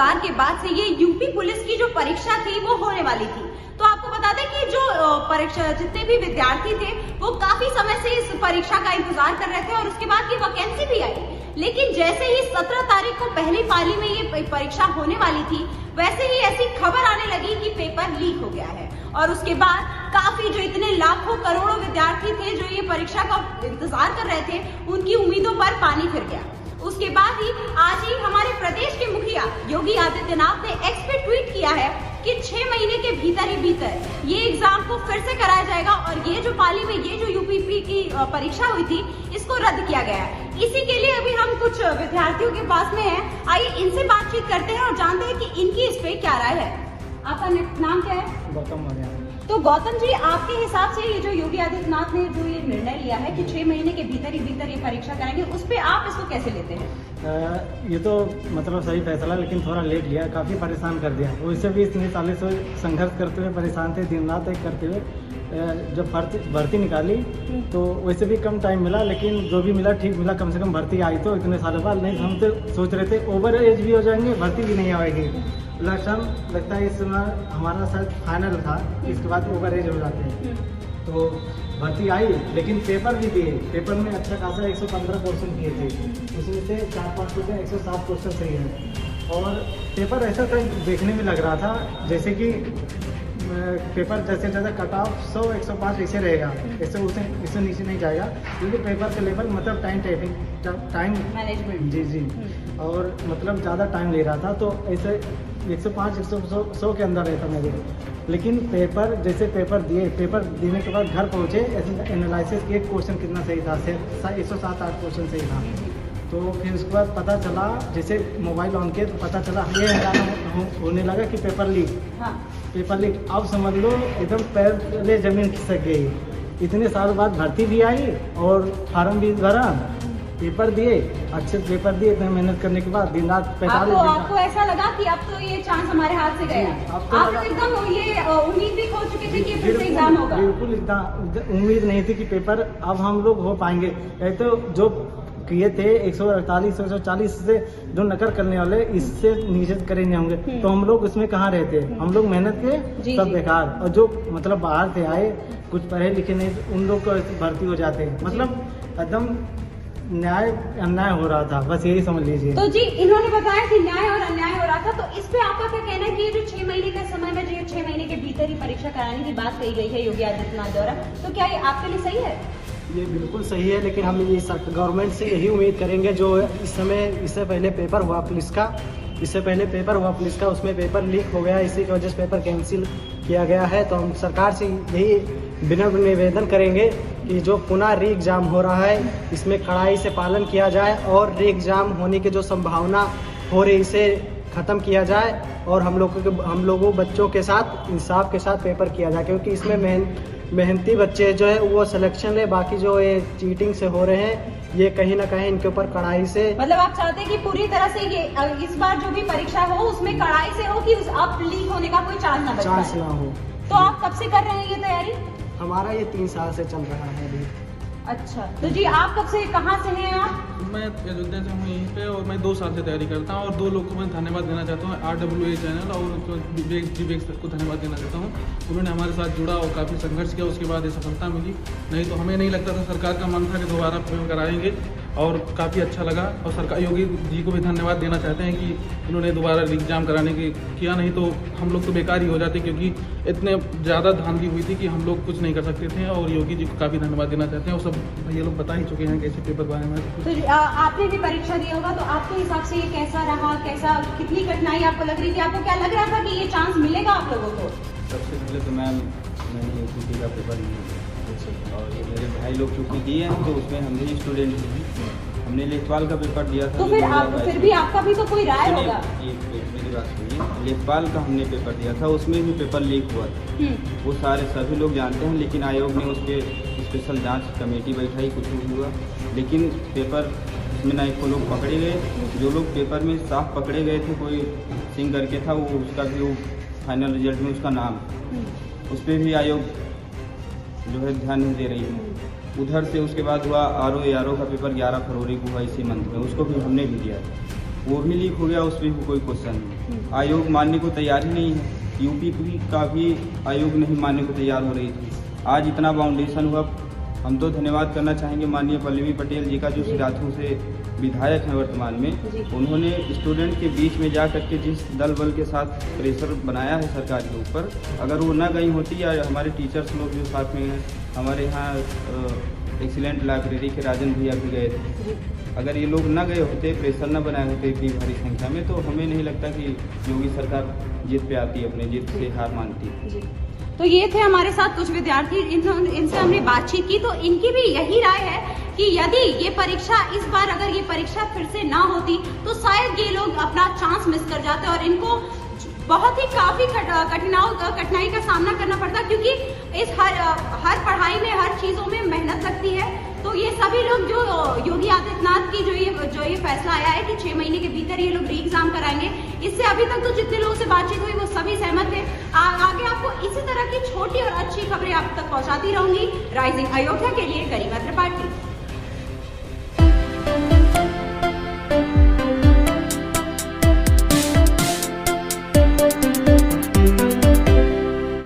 इंतजार के बाद से ये यूपी पुलिस की जो परीक्षा थी वो होने वाली थी। तो आपको बता दें कि जो परीक्षा जितने भी विद्यार्थी थे वो काफी समय से इस परीक्षा का इंतजार कर रहे थे और उसके बाद ये वैकेंसी भी आई। लेकिन जैसे ही 17 तारीख को पहली पाली में ये परीक्षा होने वाली थी, वैसे ही ऐसी खबर आने लगी कि पेपर लीक हो गया है और उसके बाद काफी जो इतने लाखों करोड़ों विद्यार्थी थे जो ये परीक्षा का इंतजार कर रहे थे, उनकी उम्मीदों पर पानी फिर गया। उसके बाद ही आज ही हमारे प्रदेश के मुखिया योगी आदित्यनाथ ने एक्स पे ट्वीट किया है कि 6 महीने के भीतर ये एग्जाम को फिर से कराया जाएगा और ये जो पाली में ये जो यूपीपी की परीक्षा हुई थी इसको रद्द किया गया है। इसी के लिए अभी हम कुछ विद्यार्थियों के पास में हैं, आइए इनसे बातचीत करते हैं और जानते हैं कि इनकी इस पे क्या राय है। आपका नाम क्या है? गौतम। तो गौतम जी, आपके हिसाब से ये जो योगी आदित्यनाथ ने जो ये निर्णय लिया है कि 6 महीने के भीतर ये परीक्षा कराएंगे, उस पे आप इसको कैसे लेते हैं? ये तो मतलब सही फैसला, लेकिन थोड़ा लेट लिया, काफ़ी परेशान कर दिया। वैसे भी इतने सालों से संघर्ष करते हुए परेशान थे, दिन रात एक करते हुए जब भर्ती निकाली तो वैसे भी कम टाइम मिला, लेकिन जो भी मिला ठीक मिला। कम से कम भर्ती आई तो इतने सालों बाद, नहीं हम तो सोच रहे थे ओवर एज भी हो जाएंगे, भर्ती भी नहीं आएगी। इलेक्शन लगता है इस समय हमारा शायद फाइनल था, इसके बाद ओवर एज हो जाते हैं। तो भर्ती आई, लेकिन पेपर भी दिए। पेपर में अच्छा खासा 115 क्वेश्चन किए थे, उसमें से 4-5 क्वेश्चन 107 क्वेश्चन सही है। और पेपर ऐसा था देखने में लग रहा था जैसे कि पेपर जैसे कट ऑफ 100-105 ऐसे रहेगा, इससे नीचे नहीं जाएगा, क्योंकि पेपर का लेवल मतलब टाइम मैनेजमेंट जी और मतलब ज़्यादा टाइम ले रहा था। तो ऐसे 105-100 के अंदर रहता मेरे। लेकिन पेपर जैसे पेपर देने के बाद घर पहुँचे, ऐसे एनालिसिस किए क्वेश्चन कितना सही था, 107-8 क्वेश्चन सही था। तो फिर उसके बाद पता चला, जैसे मोबाइल ऑन किया तो पता चला ये होने लगा कि पेपर लीक। हाँ। पेपर लीक, अब समझ लो एकदम पैर ले जमीन खिसक गई। इतने साल बाद भर्ती भी आई और फार्म भी भरा, पेपर दिए, अच्छे पेपर दिए। इतने मेहनत करने के बाद दिन रात 45 आपको ऐसा लगा कि अब तो ये चांस हमारे हाथ से गया? आप एकदम ये उम्मीद भी खो चुके थे कि फिर से एग्जाम होगा? बिल्कुल उम्मीद नहीं थी कि पेपर अब हम लोग हो पाएंगे। तो जो किए थे 148-140 से जो नकल करने वाले, इससे नीचे करेंगे होंगे, तो हम लोग उसमें कहाँ रहते? हम लोग मेहनत के सब बेकार। और जो मतलब बाहर से आए, कुछ पढ़े लिखे नहीं, उन लोग को भर्ती हो जाते हैं। मतलब एकदम अन्याय हो रहा था, बस यही समझ लीजिए। तो जी, इन्होंने बताया कि न्याय और अन्याय हो रहा था, तो इस पे आपका क्या कहना है कि ये जो 6 महीने का समय में जो 6 महीने के भीतर ही परीक्षा कराने की बात कही गई है योगी आदित्यनाथ द्वारा, तो क्या ये आपके लिए सही है? ये बिल्कुल सही है, लेकिन हम ये गवर्नमेंट से यही उम्मीद करेंगे जो इससे पहले पेपर हुआ पुलिस का, उसमें पेपर लीक हो गया, इसी की वजह से पेपर कैंसिल किया गया है। तो हम सरकार से यही विनम्र निवेदन करेंगे कि जो पुनः री एग्ज़ाम हो रहा है, इसमें कड़ाई से पालन किया जाए और री एग्ज़ाम होने की जो संभावना हो रही इसे ख़त्म किया जाए और हम लोगों बच्चों के साथ इंसाफ के साथ पेपर किया जाए, क्योंकि इसमें मेहनती बच्चे जो है वो सिलेक्शन है। बाकी जो ये चीटिंग से हो रहे हैं, ये कहीं ना कहीं इनके ऊपर कड़ाई से, मतलब आप चाहते हैं कि पूरी तरह से ये इस बार जो भी परीक्षा हो उसमें कड़ाई से हो कि अब लीक होने का कोई चांस ना हो। तो आप कब से कर रहे हैं ये तैयारी? हमारा ये 3 साल से चल रहा है अभी। अच्छा, तो जी आप कब से, कहाँ से हैं आप? मैं अयोध्या से हूँ यहीं पे, और मैं 2 साल से तैयारी करता हूँ। और 2 लोग को मैं धन्यवाद देना चाहता हूँ, RWA चैनल और विवेक सर को धन्यवाद देना चाहता हूँ। उन्होंने हमारे साथ जुड़ा और काफ़ी संघर्ष किया, उसके बाद ये सफलता मिली। नहीं तो हमें नहीं लगता था, सरकार का मन था कि दोबारा कराएंगे, और काफ़ी अच्छा लगा। और सरकार योगी जी को भी धन्यवाद देना चाहते हैं कि उन्होंने दोबारा एग्जाम कराने की किया, नहीं तो हम लोग तो बेकार ही हो जाते, क्योंकि इतने ज़्यादा धांधली हुई थी कि हम लोग कुछ नहीं कर सकते थे। और योगी जी को काफ़ी धन्यवाद देना चाहते हैं, और सब ये लोग बता ही चुके हैं कैसे पेपर बारे में। तो आपने भी परीक्षा दिया होगा, तो आपके हिसाब से ये कैसा रहा, कितनी कठिनाई आपको लग रही थी? आपको क्या लग रहा था कि ये चांस मिलेगा आप लोगों को? सबसे पहले तो मैंने यूपी का पेपर दिया, और मेरे भाई लोग चूँकि दिए हैं तो उसमें हम भी स्टूडेंट हैं, हमने लेखपाल का पेपर दिया था। तो फिर भी आपका भी तो कोई राय होगा? मेरी बात सुनिए, लेखपाल का हमने पेपर दिया था, उसमें भी पेपर लीक हुआ था, वो सभी लोग जानते हैं। लेकिन आयोग ने उस पर स्पेशल जांच कमेटी बैठाई, कुछ नहीं हुआ। लेकिन पेपर में ना एक लोग पकड़े गए, जो लोग पेपर में साफ पकड़े गए थे, कोई सिंह करके था, वो उसका भी वो फाइनल रिजल्ट में उसका नाम, उस पर भी आयोग जो है ध्यान नहीं दे रही है। उधर से उसके बाद हुआ RO का पेपर 11 फरवरी को हुआ इसी मंथ में, उसको भी हमने भी दिया। वो भी लीक हो गया, उसमें भी कोई क्वेश्चन नहीं। आयोग मानने को तैयार ही नहीं है। यूपी का भी आयोग नहीं मानने को तैयार हो रही थी। आज इतना फाउंडेशन हुआ। हम तो धन्यवाद करना चाहेंगे माननीय पल्लवी पटेल जी का, जो सिराथू से विधायक हैं वर्तमान में। उन्होंने स्टूडेंट के बीच में जा करके जिस दल बल के साथ प्रेशर बनाया है सरकार के ऊपर, अगर वो न गई होती या हमारे टीचर्स लोग जो साथ में हैं, हमारे यहाँ एक्सीलेंट लाइब्रेरी के राजन भैया भी गए थे, अगर ये लोग न गए होते, प्रेशर न बनाए होते इतनी भारी संख्या में, तो हमें नहीं लगता कि योगी सरकार जीत पे आती, अपने जीत से हार मानती। तो ये थे हमारे साथ कुछ विद्यार्थी, इनसे हमने बातचीत की, तो इनकी भी यही राय है कि यदि ये परीक्षा इस बार अगर ये परीक्षा फिर से ना होती तो शायद ये लोग अपना चांस मिस कर जाते और इनको बहुत ही काफी कठिनाई का सामना करना पड़ता, क्योंकि इस हर पढ़ाई में हर चीजों में मेहनत लगती है। तो ये सभी लोग जो योगी आदित्यनाथ की जो ये फैसला आया है कि 6 महीने के भीतर ये लोग री एग्जाम कराएंगे, इससे अभी तक तो जितने लोगों से बातचीत हुई वो सभी सहमत थे। आगे आपको इसी तरह की छोटी और अच्छी खबरें आप तक पहुंचाती रहूंगी। राइजिंग अयोध्या के लिए गरिमा त्रिपाठी।